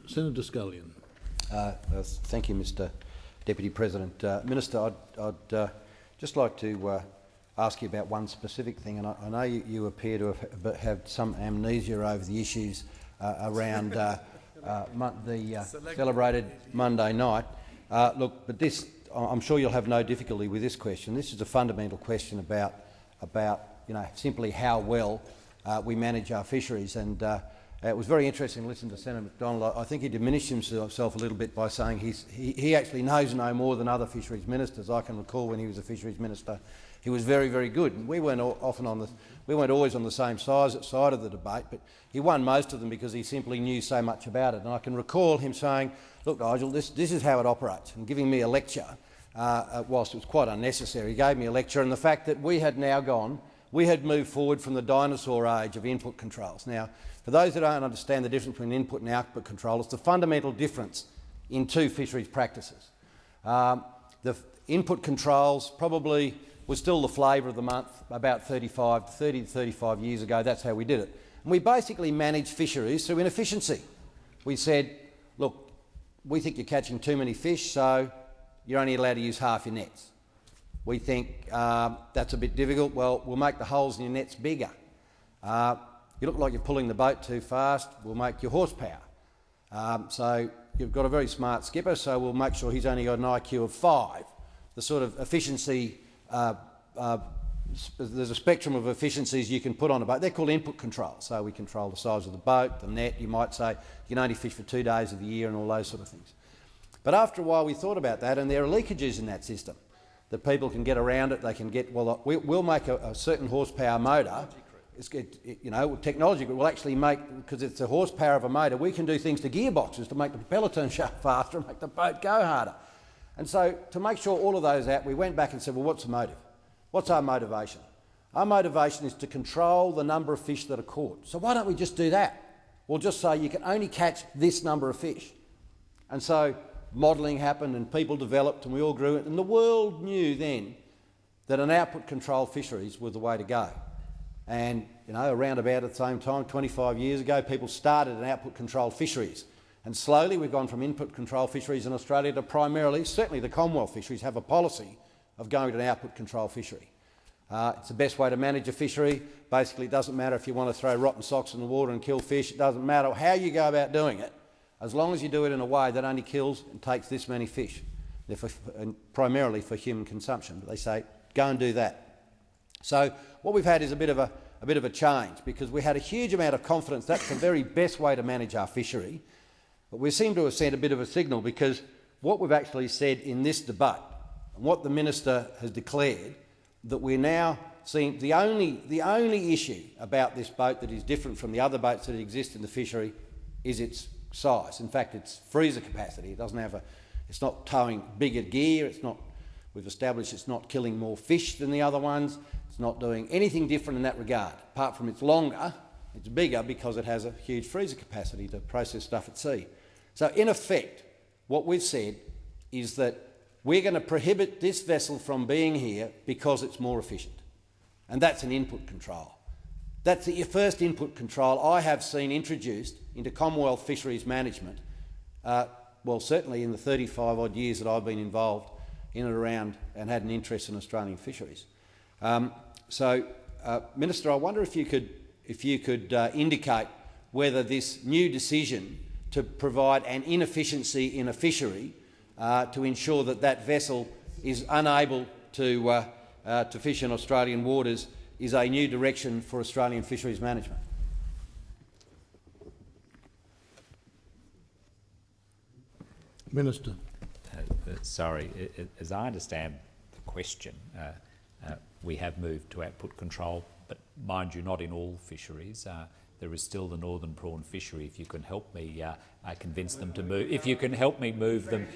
Senator Scullion. Thank you, Mr Deputy President. Minister, I'd just like to ask you about one specific thing, and I know you appear to have some amnesia over the issues around the celebrated Monday night. Look, but this, I'm sure you'll have no difficulty with this question. This is a fundamental question about simply how well we manage our fisheries. And it was very interesting to listen to Senator McDonald. I think he diminished himself a little bit by saying he actually knows no more than other fisheries ministers. I can recall when he was a fisheries minister, he was very, very good. And we weren't always on the same side of the debate, but he won most of them because he simply knew so much about it. And I can recall him saying, "Look, Nigel, this is how it operates," and giving me a lecture. Whilst it was quite unnecessary, he gave me a lecture on the fact that we had moved forward from the dinosaur age of input controls. Now, for those who don't understand the difference between input and output control, it's the fundamental difference in two fisheries practices. The input controls probably was still the flavour of the month about 30 to 35 years ago. That's how we did it. And we basically managed fisheries through inefficiency. We said, look, we think you're catching too many fish, so you're only allowed to use half your nets. We think that's a bit difficult. Well, we'll make the holes in your nets bigger. You look like you're pulling the boat too fast, we'll make your horsepower. So you've got a very smart skipper, so we'll make sure he's only got an IQ of 5. The sort of efficiency, there's a spectrum of efficiencies you can put on a boat. They're called input controls. So we control the size of the boat, the net. You might say you can only fish for 2 days of the year and all those sort of things. But after a while we thought about that, and there are leakages in that system that people can get around it. They can get, well, we'll make a certain horsepower motor. Technology will actually make, because it's the horsepower of a motor, we can do things to gearboxes to make the propeller turn faster and make the boat go harder. And so to make sure all of those out, we went back and said, well, what's the motive? What's our motivation? Our motivation is to control the number of fish that are caught. So why don't we just do that? We'll just say you can only catch this number of fish. And so modelling happened and people developed and we all grew it, and the world knew then that an output control fisheries was the way to go. And around about at the same time, 25 years ago, people started an output control fisheries. And slowly we've gone from input control fisheries in Australia to primarily, certainly the Commonwealth fisheries have a policy of going to an output control fishery. It's the best way to manage a fishery. Basically, it doesn't matter if you want to throw rotten socks in the water and kill fish. It doesn't matter how you go about doing it, as long as you do it in a way that only kills and takes this many fish. They're primarily for human consumption. But they say, go and do that. So what we've had is a bit of a change, because we had a huge amount of confidence that's the very best way to manage our fishery. But we seem to have sent a bit of a signal, because what we've actually said in this debate and what the minister has declared, that we're now seeing the only issue about this boat that is different from the other boats that exist in the fishery is its size. In fact, its freezer capacity. It doesn't have it's not towing bigger gear. It's not. We've established it's not killing more fish than the other ones. It's not doing anything different in that regard, apart from it's longer, it's bigger because it has a huge freezer capacity to process stuff at sea. So in effect, what we've said is that we're going to prohibit this vessel from being here because it's more efficient. And that's an input control. That's the first input control I have seen introduced into Commonwealth fisheries management, well, certainly in the 35-odd years that I've been involved in and around and had an interest in Australian fisheries. Minister, I wonder if you could indicate whether this new decision to provide an inefficiency in a fishery to ensure that that vessel is unable to fish in Australian waters is a new direction for Australian fisheries management. Minister. Sorry, as I understand the question, we have moved to output control, but mind you, not in all fisheries. There is still the northern prawn fishery. If you can help me convince them to move, if you can help me move them,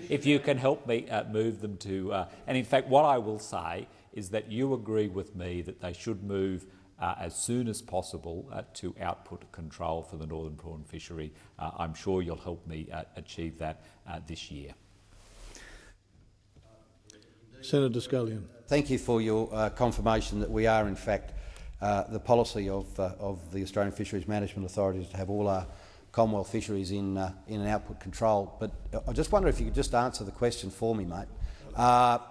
move them to, and in fact, what I will say is that you agree with me that they should move as soon as possible to output control for the northern prawn fishery. I'm sure you'll help me achieve that this year. Senator Scullion. Thank you for your confirmation that we are, in fact, the policy of the Australian Fisheries Management Authority is to have all our Commonwealth fisheries in an output control. But I just wonder if you could just answer the question for me, mate. That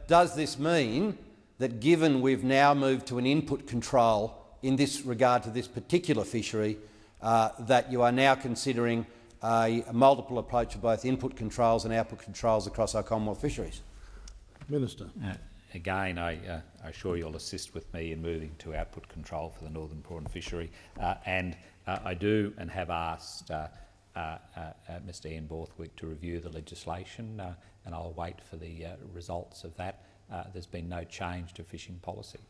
does this mean that, given we've now moved to an input control in this regard to this particular fishery, that you are now considering a multiple approach of both input controls and output controls across our Commonwealth fisheries? Minister. Again, I assure you'll assist with me in moving to output control for the northern prawn fishery, and I do and have asked Mr Ian Borthwick to review the legislation, and I'll wait for the results of that. There's been no change to fishing policy.